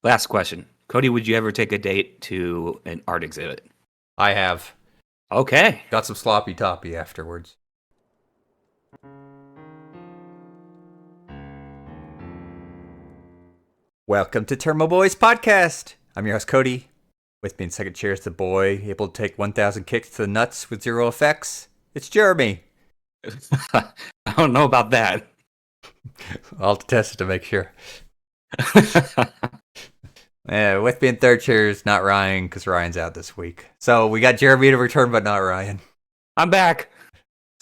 Last question. Cody, would you ever take a date to an art exhibit? I have Okay. got some sloppy toppy afterwards. Welcome to Tairimo Boys podcast. I'm your host Cody. With me in second chair is the boy able to take 1,000 kicks to the nuts with zero effects. It's Jeremy. I don't know about that. I'll test it to make sure. With me in third chair is not Ryan because Ryan's out this week. So we got Jeremy to return, but not Ryan. I'm back.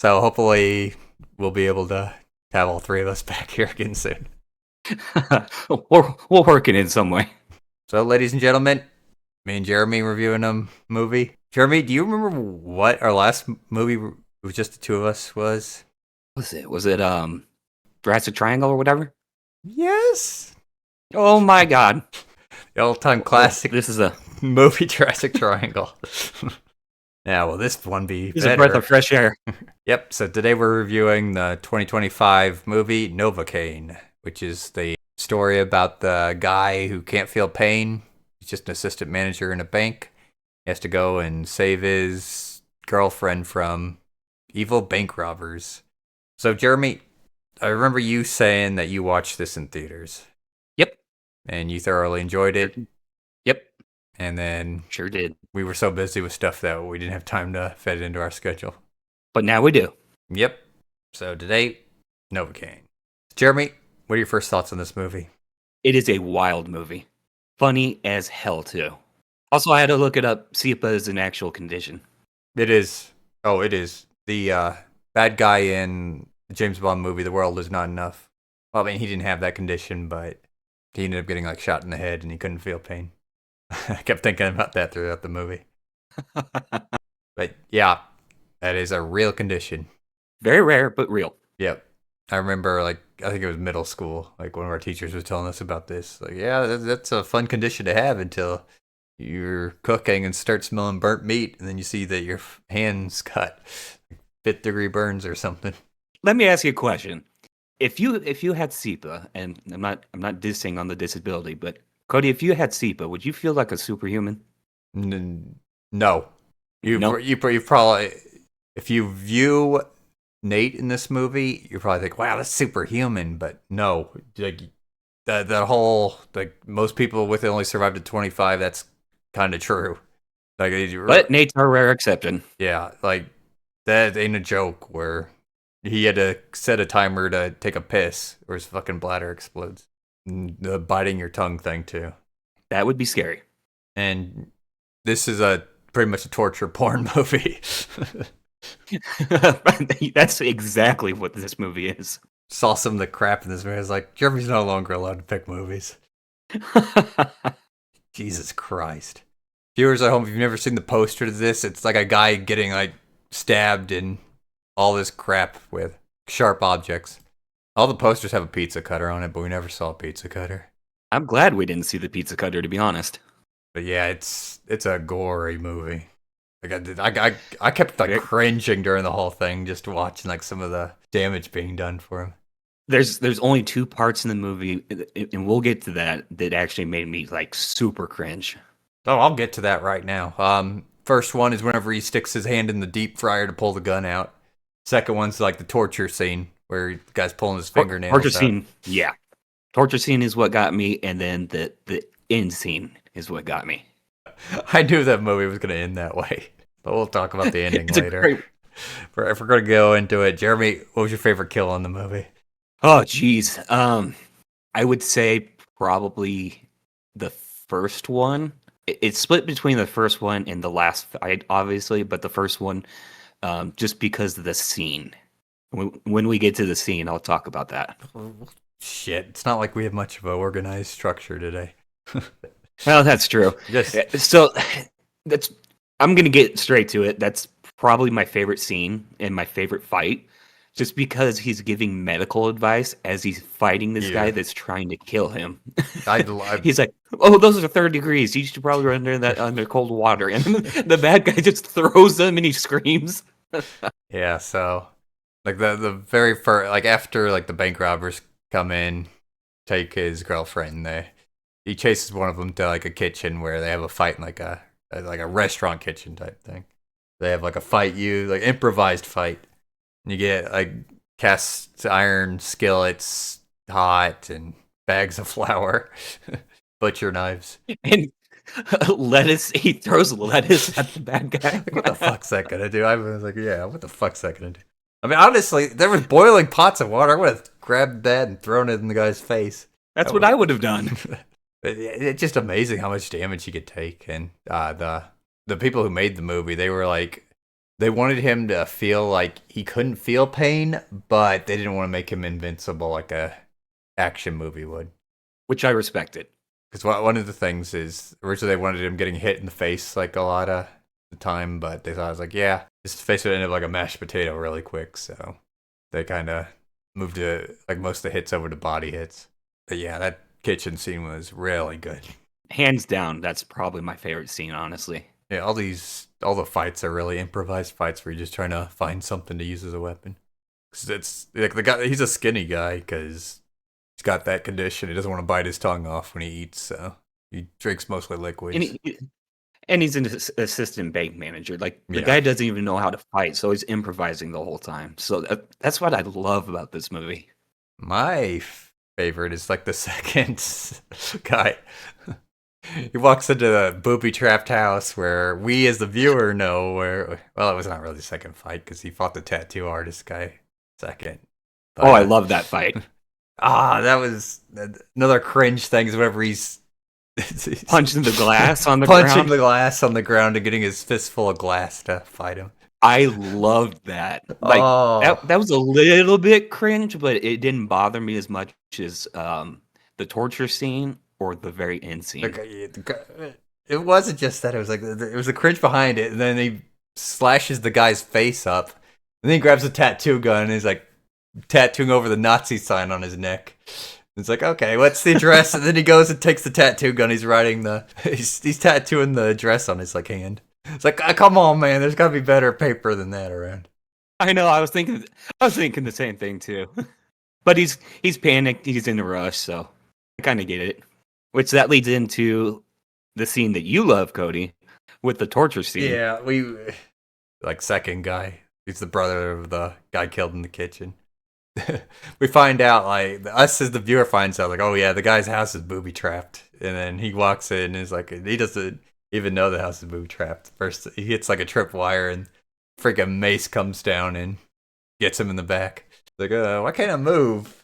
So hopefully we'll be able to have all three of us back here again soon. We'll work it in some way. So, ladies and gentlemen, me and Jeremy reviewing a movie. Jeremy, do you remember what our last movie was just the two of us was? Was it Jurassic Triangle or whatever? Yes. Oh my god. The all-time classic This is a movie, Jurassic Triangle. Now, will this one be better? a breath of fresh air. Yep, so today we're reviewing the 2025 movie Novocaine, which is the story about the guy who can't feel pain. He's just an assistant manager in a bank. He has to go and save his girlfriend from evil bank robbers. So, Jeremy, I remember you saying that you watched this in theaters. Yep. And you thoroughly enjoyed it. Yep. And then Sure did. we were so busy with stuff that we didn't have time to fit it into our schedule. But now we do. Yep. So today, Novocaine. Jeremy, what are your first thoughts on this movie? It is a wild movie. Funny as hell, too. Also, I had to look it up. SEPA is an actual condition. It is. Oh, it is. The bad guy in the James Bond movie, The World Is Not Enough. Well, I mean, he didn't have that condition, but he ended up getting shot in the head and he couldn't feel pain. I kept thinking about that throughout the movie. But yeah, that is a real condition. Very rare, but real. Yep. I remember, I think it was middle school. One of our teachers was telling us about this. That's a fun condition to have until you're cooking and start smelling burnt meat, and then you see that your hands got 5th-degree burns or something. Let me ask you a question. If you had SEPA, and I'm not dissing on the disability, but Cody, if you had SEPA, would you feel like a superhuman? No. No. You probably, if you view Nate in this movie, you probably think, wow, that's superhuman, but no. The whole, most people with it only survived to 25, that's kind of true. But Nate's our rare exception. Yeah, that ain't a joke where he had to set a timer to take a piss or his fucking bladder explodes. And the biting your tongue thing, too. That would be scary. And this is pretty much a torture porn movie. That's exactly what this movie is. Saw some of the crap in this movie. I was like, Jeremy's no longer allowed to pick movies. Jesus Christ. Viewers at home, if you've never seen the poster to this, it's like a guy getting stabbed and all this crap with sharp objects. All the posters have a pizza cutter on it, but we never saw a pizza cutter. I'm glad we didn't see the pizza cutter, to be honest. But yeah, it's a gory movie. I kept cringing during the whole thing, just watching some of the damage being done for him. There's only two parts in the movie, and we'll get to that actually made me super cringe. Oh, I'll get to that right now. First one is whenever he sticks his hand in the deep fryer to pull the gun out. Second one's the torture scene where the guy's pulling his fingernails out. Torture scene, yeah. Torture scene is what got me, and then the end scene is what got me. I knew that movie was going to end that way, but we'll talk about the ending later. If we're going to go into it, Jeremy, what was your favorite kill in the movie? Oh, geez. I would say probably the first one. It's split between the first one and the last fight, obviously, but the first one, just because of the scene. When we get to the scene, I'll talk about that. Shit, it's not like we have much of an organized structure today. Well, that's true. So I'm going to get straight to it. That's probably my favorite scene and my favorite fight, just because he's giving medical advice as he's fighting this guy that's trying to kill him. He's like, "Oh, those are 30 degrees. You should probably run under cold water." And the bad guy just throws him and he screams. Yeah, so the very first, after the bank robbers come in, take his girlfriend, he chases one of them to like a kitchen where they have a fight in like a restaurant kitchen type thing. They have like a fight, like improvised fight, and you get like cast iron skillets, hot, and bags of flour, butcher knives, and lettuce. He throws lettuce at the bad guy. Like, what the fuck's that gonna do? I was like, yeah, what the fuck's that gonna do? I mean, honestly, there was boiling pots of water. I would have grabbed that and thrown it in the guy's face. That's what I would have done. It's just amazing how much damage he could take. And the people who made the movie, they were like, they wanted him to feel like he couldn't feel pain, but they didn't want to make him invincible like a action movie would. Which I respected. Because one of the things is, originally they wanted him getting hit in the face like a lot of the time, but they thought, I was like, yeah, his face would end up like a mashed potato really quick, so they kind of moved to, like, most of the hits over to body hits. But yeah, that kitchen scene was really good. Hands down, that's probably my favorite scene, honestly. Yeah, all the fights are really improvised fights where you're just trying to find something to use as a weapon. 'Cause it's like the guy, he's a skinny guy because he's got that condition. He doesn't want to bite his tongue off when he eats, so he drinks mostly liquids. And he's an assistant bank manager. Like, the guy doesn't even know how to fight, so he's improvising the whole time. So that's what I love about this movie. My favorite is like the second guy. He walks into the booby-trapped house where we as the viewer know where... Well, it was not really the second fight because he fought the tattoo artist guy second. But, I love that fight. That was another cringe thing is whenever he's punching the glass on the ground. Punching the glass on the ground and getting his fistful of glass to fight him. I loved that. Like, that was a little bit cringe, but it didn't bother me as much as the torture scene or the very end scene. It wasn't just that. It was like it was the cringe behind it, and then he slashes the guy's face up, and then he grabs a tattoo gun and he's like tattooing over the Nazi sign on his neck. It's like, okay, what's the address? And then he goes and takes the tattoo gun. He's writing he's tattooing the address on his like hand. It's like, come on, man. There's got to be better paper than that around. I know. I was thinking the same thing too. But he's panicked. He's in a rush, so I kind of get it. Which that leads into the scene that you love, Cody, with the torture scene. Yeah, like second guy. He's the brother of the guy killed in the kitchen. We find out, like, us as the viewer finds out, like, oh yeah, the guy's house is booby trapped, and then he walks in and is like, he doesn't even know the house is booby trapped. First, he hits like a tripwire, and freaking mace comes down and gets him in the back. Like, why can't I move?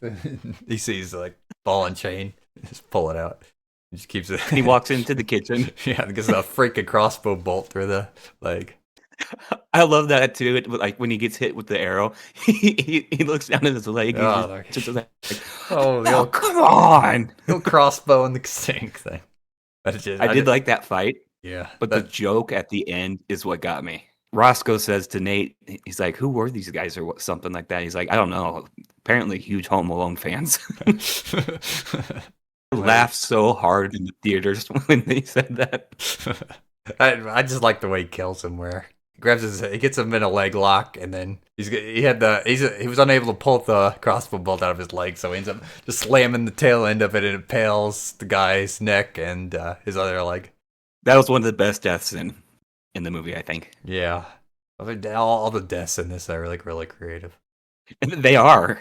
He sees like ball and chain, just pull it out. He just keeps it. He walks into the kitchen. Yeah, gets a freaking crossbow bolt through the leg. I love that too. Like when he gets hit with the arrow, he looks down at his leg. Oh, Come on! Little crossbow in the sink thing. I did like that fight. Yeah, but the joke at the end is what got me. Roscoe says to Nate, he's like, "Who were these guys?" or something like that. He's like, "I don't know. Apparently, huge Home Alone fans." I laughed so hard in the theaters when they said that. I just like the way he kills him, where he gets him in a leg lock, and then he was unable to pull the crossbow bolt out of his leg, so he ends up just slamming the tail end of it, and it impales the guy's neck and his other leg. That was one of the best deaths in the movie, I think. Yeah, all the deaths in this are like really creative. And they are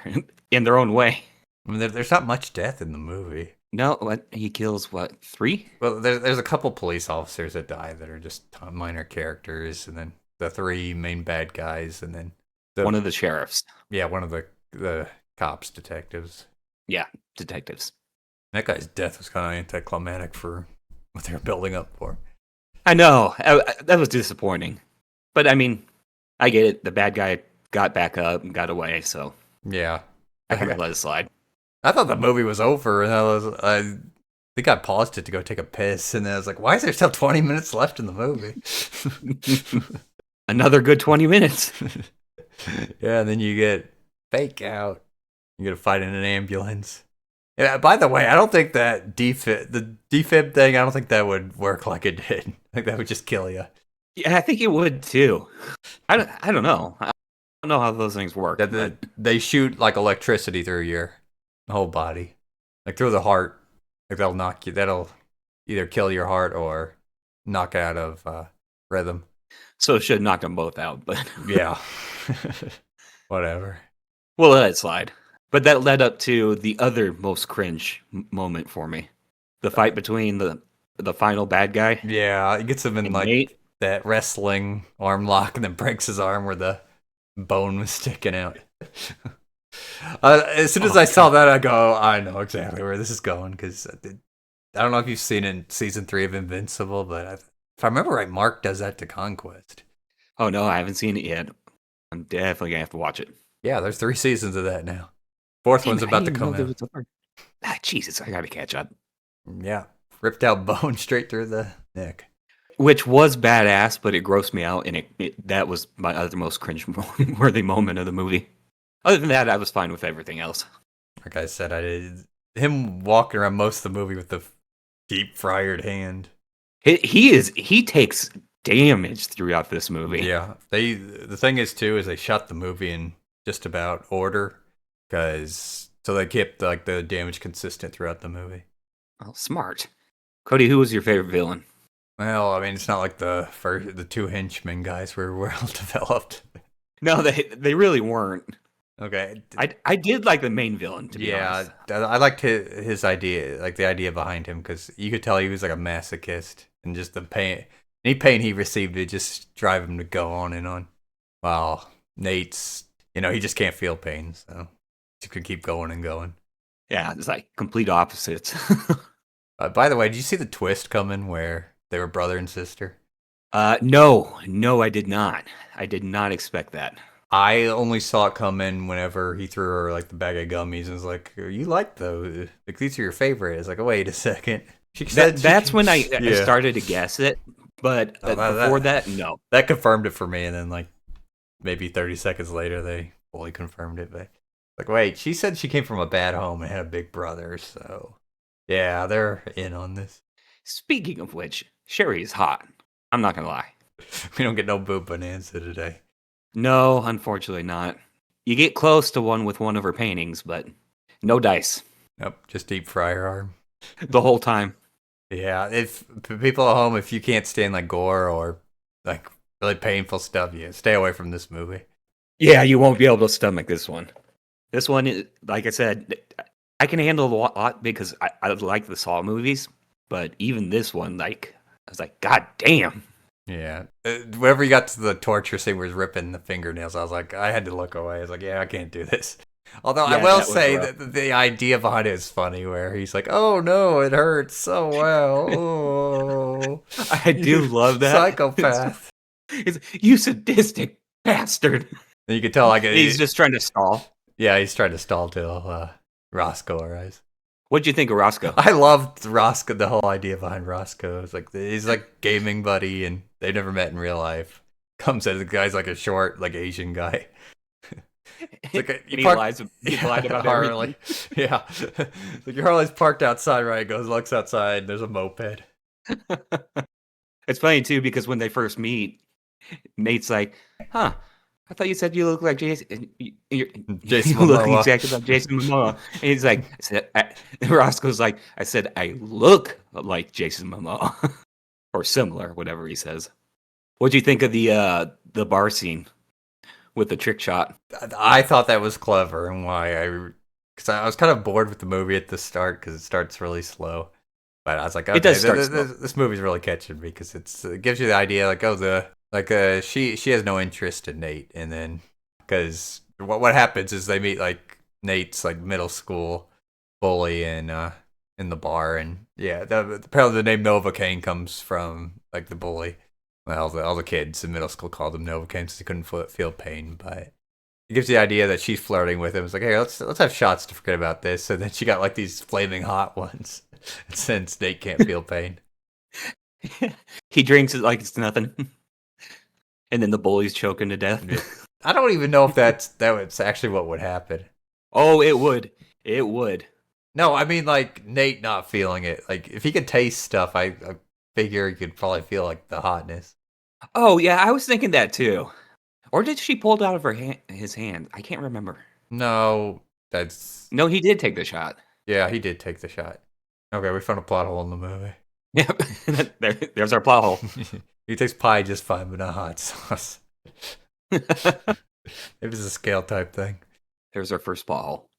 in their own way. I mean, there's not much death in the movie. No, he kills 3? Well, there's a couple police officers that die that are just minor characters, and then the 3 main bad guys, and then one of the sheriffs. Yeah, one of the cops, detectives. Yeah, detectives. That guy's death was kind of anticlimactic for what they were building up for. I know. That was disappointing. But, I mean, I get it. The bad guy got back up and got away, so... Yeah. I can let it slide. I thought the movie was over, and I think I paused it to go take a piss, and then I was like, why is there still 20 minutes left in the movie? Another good 20 minutes. Yeah, and then you get fake out. You get a fight in an ambulance. Yeah, by the way, I don't think that the defib thing, I don't think that would work like it did. I think that would just kill you. Yeah, I think it would too. I don't know. I don't know how those things work. They shoot like electricity through your whole body, like through the heart, Like that'll knock you. That'll either kill your heart or knock out of rhythm. So it should have knocked them both out, but Yeah. Whatever. we'll let it slide. But that led up to the other most cringe moment for me. The fight between the final bad guy Yeah, he gets him in and like Nate. that wrestling arm lock and then breaks his arm where the bone was sticking out. As soon as I saw that, I go, I know exactly where this is going because I don't know if you've seen it in season 3 of Invincible, but if I remember right, Mark does that to Conquest. Oh no, I haven't seen it yet. I'm definitely gonna have to watch it. Yeah, there's 3 seasons of that now. Fourth one's about to come out. Jesus, I gotta catch up. Yeah, ripped out bone straight through the neck. Which was badass, but it grossed me out, and that was my other most cringe-worthy moment of the movie. Other than that, I was fine with everything else. Like I said, I did him walking around most of the movie with the deep fryered hand. He takes damage throughout this movie. Yeah, the thing is too is they shot the movie in just about order so they kept like the damage consistent throughout the movie. Oh, smart. Cody, who was your favorite villain? Well, I mean, it's not like the 2 henchmen guys were well developed. No, they really weren't. Okay. I did like the main villain, to be honest. I liked his idea, like the idea behind him, because you could tell he was like a masochist, and just the pain, any pain he received would just drive him to go on and on. While Nate's, he just can't feel pain, so he could keep going and going. Yeah, it's like complete opposites. By the way, did you see the twist coming where they were brother and sister? No, I did not. I did not expect that. I only saw it come in whenever he threw her like the bag of gummies and was like, "You like those? Like these are your favorite." It's like, oh, wait a second. She said that's when I started to guess it, but before that, no. That confirmed it for me, and then like maybe 30 seconds later, they fully confirmed it. But like, wait, she said she came from a bad home and had a big brother, so yeah, they're in on this. Speaking of which, Sherry is hot. I'm not gonna lie. We don't get no boob bonanza today. No, unfortunately not. You get close to one with one of her paintings, but no dice. Nope, just deep fryer arm. The whole time. Yeah, if people at home, if you can't stand like gore or like really painful stuff, stay away from this movie. Yeah, you won't be able to stomach this one. This one, like I said, I can handle a lot because I like the Saw movies, but even this one, like, I was like, God damn. Yeah. Whenever you got to the torture scene where he's ripping the fingernails, I was like, I had to look away. I was like, yeah, I can't do this. Although I will say that the idea behind it is funny, where he's like, oh no, it hurts so well. Oh. I do love that. Psychopath. You sadistic bastard. And you can tell like he's just trying to stall. Yeah, he's trying to stall till Roscoe arrives. What'd you think of Roscoe? I loved Roscoe, the whole idea behind Roscoe. It's like he's like gaming buddy, and they never met in real life. Comes as the guy's like a short, like Asian guy. Like he lied about Harley. Yeah, like your Harley's parked outside, right? Goes, looks outside. There's a moped. It's funny too because when they first meet, Nate's like, "Huh, I thought you said you look like Jason. Jason you look exactly like Jason Momoa." And he's like, Roscoe's like, "I said I look like Jason Momoa, or similar, whatever he says." What'd you think of the bar scene with the trick shot? I thought that was clever, and because I was kind of bored with the movie at the start because it starts really slow. But I was like, okay, it does start slow. This movie's really catching me because it gives you the idea like, she has no interest in Nate, and then because what happens is they meet like Nate's like middle school bully in the bar, and yeah, apparently the name Novocaine comes from like the bully. Well, all the kids in middle school called him Novocaine because he couldn't feel pain, but it gives the idea that she's flirting with him. It's like, hey, let's have shots to forget about this. And then she got like these flaming hot ones since Nate can't feel pain. He drinks it like it's nothing. And then the bully's choking to death. Yeah. I don't even know if that's actually what would happen. Oh, it would. It would. No, I mean like Nate not feeling it. Like if he could taste stuff, I figure he could probably feel like the hotness. Oh yeah, I was thinking that too. Or did she pull it out of his hand? I can't remember. No, he did take the shot. Yeah, he did take the shot. Okay, we found a plot hole in the movie. Yep. There's our plot hole. He takes pie just fine, but not hot sauce. Maybe it's a scale type thing. There's our first plot hole.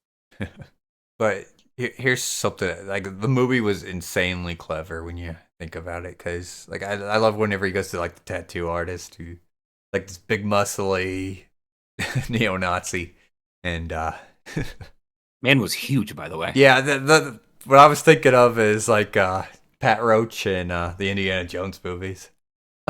But here's something like the movie was insanely clever when you think about it, because like I love whenever he goes to like the tattoo artist who like this big muscly neo-Nazi, and Man was huge, by the way. yeah, the what I was thinking of is like Pat Roach in the Indiana Jones movies.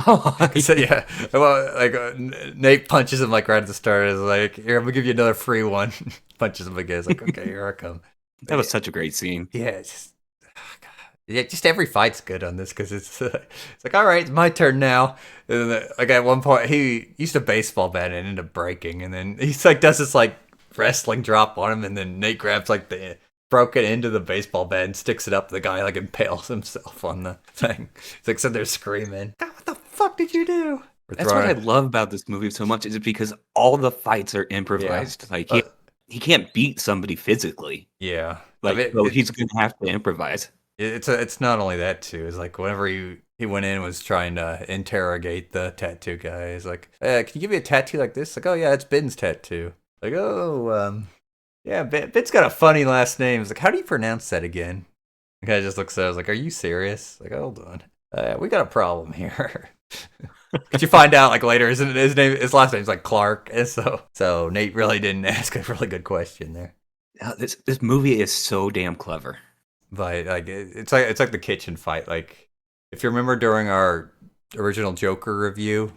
Oh, So yeah, well, like Nate punches him like right at the start. Is like, here, I'm gonna give you another free one. Punches him again. It's like, okay, here I come. that was such a great scene. Yeah, it's just, oh, God. Yeah, just every fight's good on this because it's like, all right, it's my turn now. And then, like at one point, he used a baseball bat and ended up breaking, and then he's like does this like wrestling drop on him, and then Nate grabs like the broken end of the baseball bat and sticks it up. The guy like impales himself on the thing. He's like sitting there screaming, "God, what the fuck did you do?" That's what I love about this movie so much, is because all the fights are improvised. Yeah. Like he can't beat somebody physically. Yeah, Like, so he's gonna have to improvise. It's not only that too. It's like whenever he went in and was trying to interrogate the tattoo guy. He's like, can you give me a tattoo like this? Like, oh yeah, it's Ben's tattoo. Like, oh yeah, Ben's got a funny last name. It's like, how do you pronounce that again? The guy just looks at us like, are you serious? Like, hold on, we got a problem here. Could you find out like later? Isn't his last name's like Clark? And so Nate really didn't ask a really good question there. This movie is so damn clever. But like it's like the kitchen fight. Like if you remember during our original Joker review,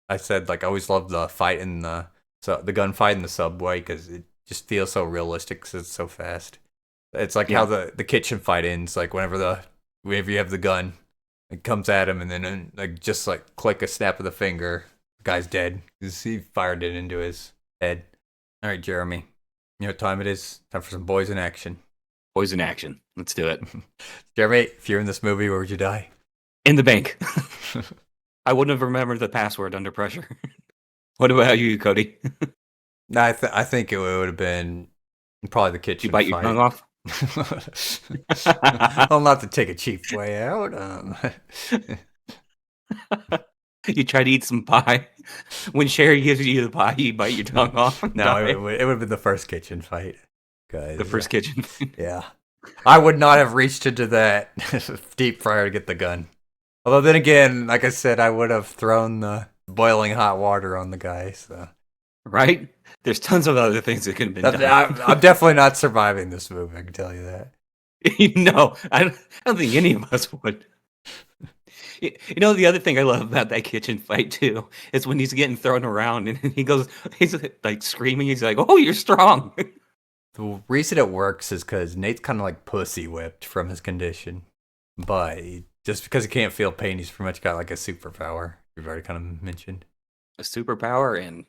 I said like I always loved the fight in the gunfight in the subway because it just feels so realistic because it's so fast. It's like how the kitchen fight ends. Like whenever you have the gun, it comes at him and then like just like click a snap of the finger, the guy's dead because he fired it into his head. All right, Jeremy, you know what time it is? Time for some boys in action. Boys in action. Let's do it. Jeremy, if you're in this movie, where would you die? In the bank. I wouldn't have remembered the password under pressure. What about you, Cody? No, I think it would have been probably the kitchen. Did you bite your tongue off? Well, not to take a cheap way out. You try to eat some pie. When Sherry gives you the pie, you bite your tongue off. No, it would have been the first kitchen fight. The first kitchen. Yeah. I would not have reached into that deep fryer to get the gun. Although then again, like I said, I would have thrown the boiling hot water on the guy. So. Right? There's tons of other things that could have been done. I'm definitely not surviving this movie, I can tell you that. No, I don't think any of us would. You know, the other thing I love about that kitchen fight, too, is when he's getting thrown around and he's like screaming. He's like, oh, you're strong. The reason it works is because Nate's kind of like pussy whipped from his condition. But just because he can't feel pain, he's pretty much got like a superpower. You've already kind of mentioned. A superpower, and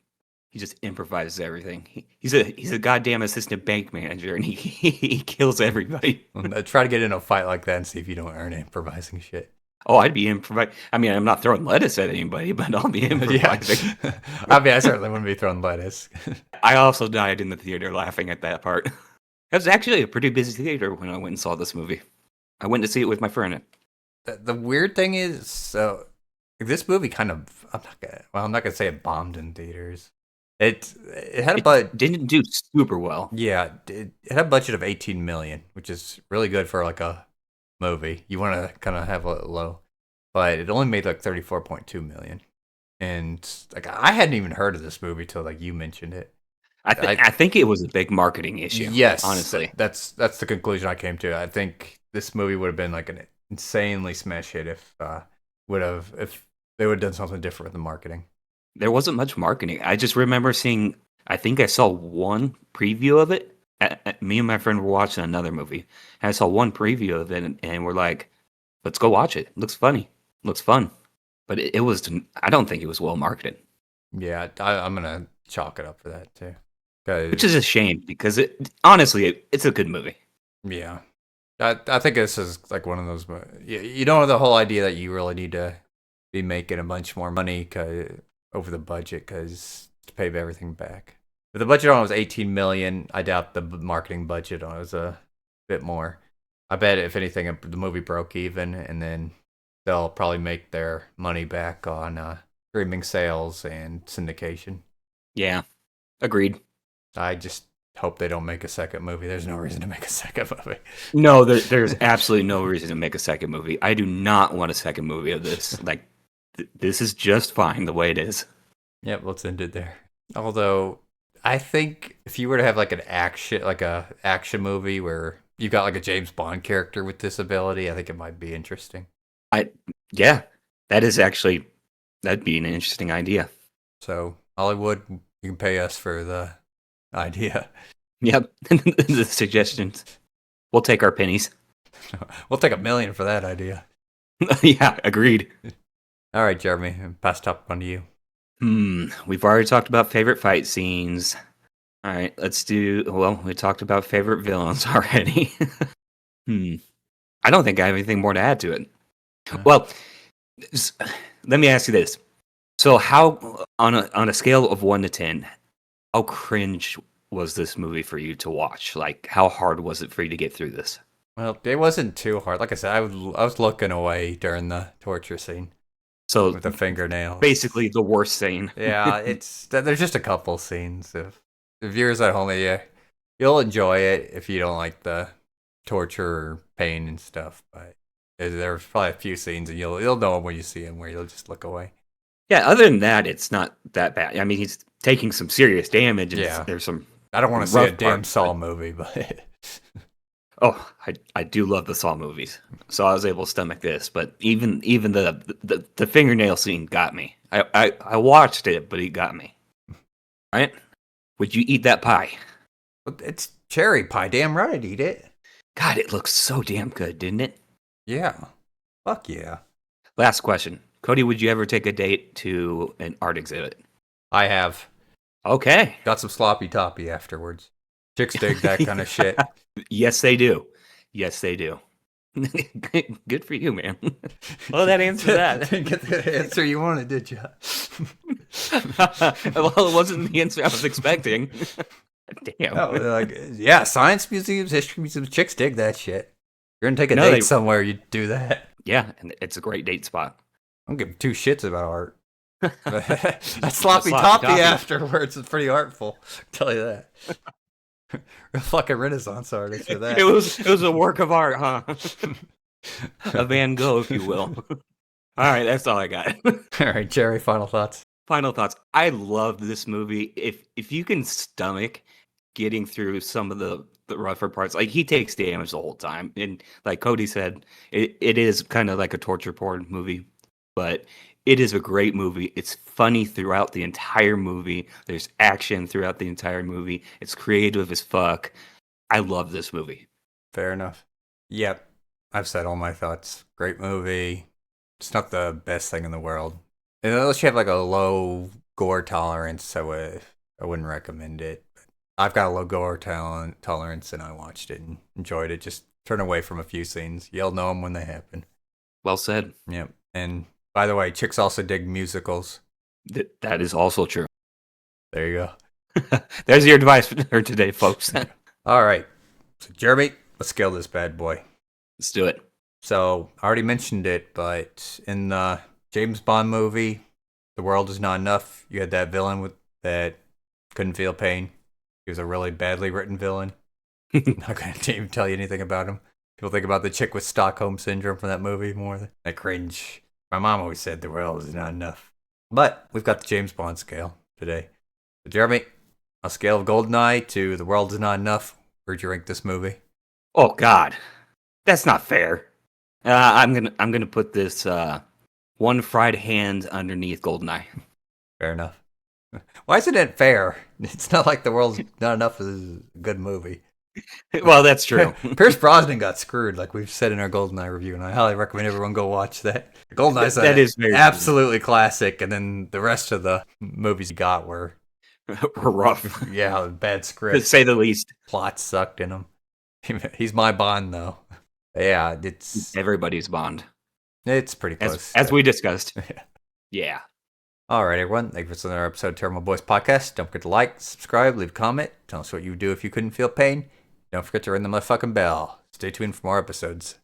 he just improvises everything. He's a goddamn assistant bank manager, and he kills everybody. Try to get in a fight like that and see if you don't earn improvising shit. Oh, I'd be improvising. I mean, I'm not throwing lettuce at anybody, but I'll be improvising. Yeah. I mean, I certainly wouldn't be throwing lettuce. I also died in the theater laughing at that part. It was actually a pretty busy theater when I went and saw this movie. I went to see it with my friend. The weird thing is, so this movie kind of, I'm not gonna say it bombed in theaters. It had a budget. Didn't do super well. Yeah, it had a budget of 18 million, which is really good for like a movie. You want to kind of have a low, but it only made like 34.2 million. And like I hadn't even heard of this movie till like you mentioned it. I think it was a big marketing issue. Yes, honestly, that's the conclusion I came to. I think this movie would have been like an insanely smash hit if they would have done something different with the marketing. There wasn't much marketing. I just remember seeing. I think I saw one preview of it. Me and my friend were watching another movie, and I saw one preview of it, and we're like, "Let's go watch it. Looks funny. Looks fun." But it was. I don't think it was well marketed. Yeah, I'm gonna chalk it up for that too. Which is a shame because honestly, it's a good movie. Yeah, I think this is like one of those. You don't have the whole idea that you really need to be making a bunch more money over the budget because to pay everything back. If the budget on it was 18 million, I doubt the marketing budget on it was a bit more. I bet if anything, the movie broke even, and then they'll probably make their money back on streaming sales and syndication. Yeah, agreed. I just hope they don't make a second movie. There's no reason to make a second movie. No, there's absolutely no reason to make a second movie. I do not want a second movie of this. Like, this is just fine the way it is. Yep, let's end it there. Although, I think if you were to have like a action movie where you got like a James Bond character with this ability, I think it might be interesting. Yeah, that is actually, that'd be an interesting idea. So, Hollywood, you can pay us for the idea. Yep, the suggestions. We'll take our pennies. We'll take $1 million for that idea. Yeah, agreed. All right, Jeremy, pass top on to you. We've already talked about favorite fight scenes. All right, we talked about favorite villains already. I don't think I have anything more to add to it. Well, let me ask you this. So how, on a scale of 1 to 10, how cringe was this movie for you to watch? Like, how hard was it for you to get through this? Well, it wasn't too hard. Like I said, I was looking away during the torture scene. So with the fingernails. Basically the worst scene. Yeah, there's just a couple scenes. If the viewers at home, you'll enjoy it if you don't like the torture or pain and stuff. But there's probably a few scenes, and you'll know them when you see them, where you'll just look away. Yeah, other than that, it's not that bad. I mean, he's taking some serious damage. And yeah, there's some. I don't want to see a damn Saw movie, but. Oh, I do love the Saw movies, so I was able to stomach this. But even the fingernail scene got me. I watched it, but it got me. Right? Would you eat that pie? It's cherry pie. Damn right I'd eat it. God, it looks so damn good, didn't it? Yeah. Fuck yeah. Last question. Cody, would you ever take a date to an art exhibit? I have. Okay. Got some sloppy toppy afterwards. Chicks dig that kind of shit. Yes, they do. Yes, they do. Good for you, man. Well, that answers that. Didn't get the answer you wanted, did you? Well, it wasn't the answer I was expecting. Damn. Oh, yeah, science museums, history museums, chicks dig that shit. You're gonna take a date somewhere, you do that. Yeah, and it's a great date spot. I don't give two shits about art. That sloppy toppy afterwards is pretty artful. I'll tell you that. A fucking Renaissance artist for that. It was a work of art, huh? A Van Gogh, if you will. All right, that's all I got. All right, Jerry, final thoughts. Final thoughts. I love this movie. If you can stomach getting through some of the rougher parts, like he takes damage the whole time, and like Cody said, it is kind of like a torture porn movie, but it is a great movie. It's funny throughout the entire movie. There's action throughout the entire movie. It's creative as fuck. I love this movie. Fair enough. Yep. I've said all my thoughts. Great movie. It's not the best thing in the world. Unless you have like a low gore tolerance, I wouldn't recommend it. I've got a low gore tolerance, and I watched it and enjoyed it. Just turn away from a few scenes. You'll know them when they happen. Well said. Yep. And by the way, chicks also dig musicals. That is also true. There you go. There's your advice for today, folks. All right. So, Jeremy, let's scale this bad boy. Let's do it. So, I already mentioned it, but in the James Bond movie, The World Is Not Enough, you had that villain that couldn't feel pain. He was a really badly written villain. I'm not going to even tell you anything about him. People think about the chick with Stockholm Syndrome from that movie more than I cringe. My mom always said the world is not enough. But we've got the James Bond scale today. So Jeremy, on a scale of GoldenEye to The World Is Not Enough, where'd you rank this movie? Oh God, that's not fair. I'm gonna put this one fried hand underneath GoldenEye. Fair enough. Why isn't it fair? It's not like The World's Not Enough is a good movie. Well, that's true. Pierce Brosnan got screwed, like we've said in our GoldenEye review, and I highly recommend everyone go watch that. GoldenEye's that is very absolutely classic, and then the rest of the movies he got were rough. Yeah, bad script, to say the least. Plot sucked in them. He's my Bond, though. Yeah, it's everybody's Bond. It's pretty close, as we discussed. Yeah. All right, everyone. Thank you for another episode of Tairimo Boys podcast. Don't forget to like, subscribe, leave a comment. Tell us what you would do if you couldn't feel pain. Don't forget to ring the motherfucking bell. Stay Stay tuned for more episodes.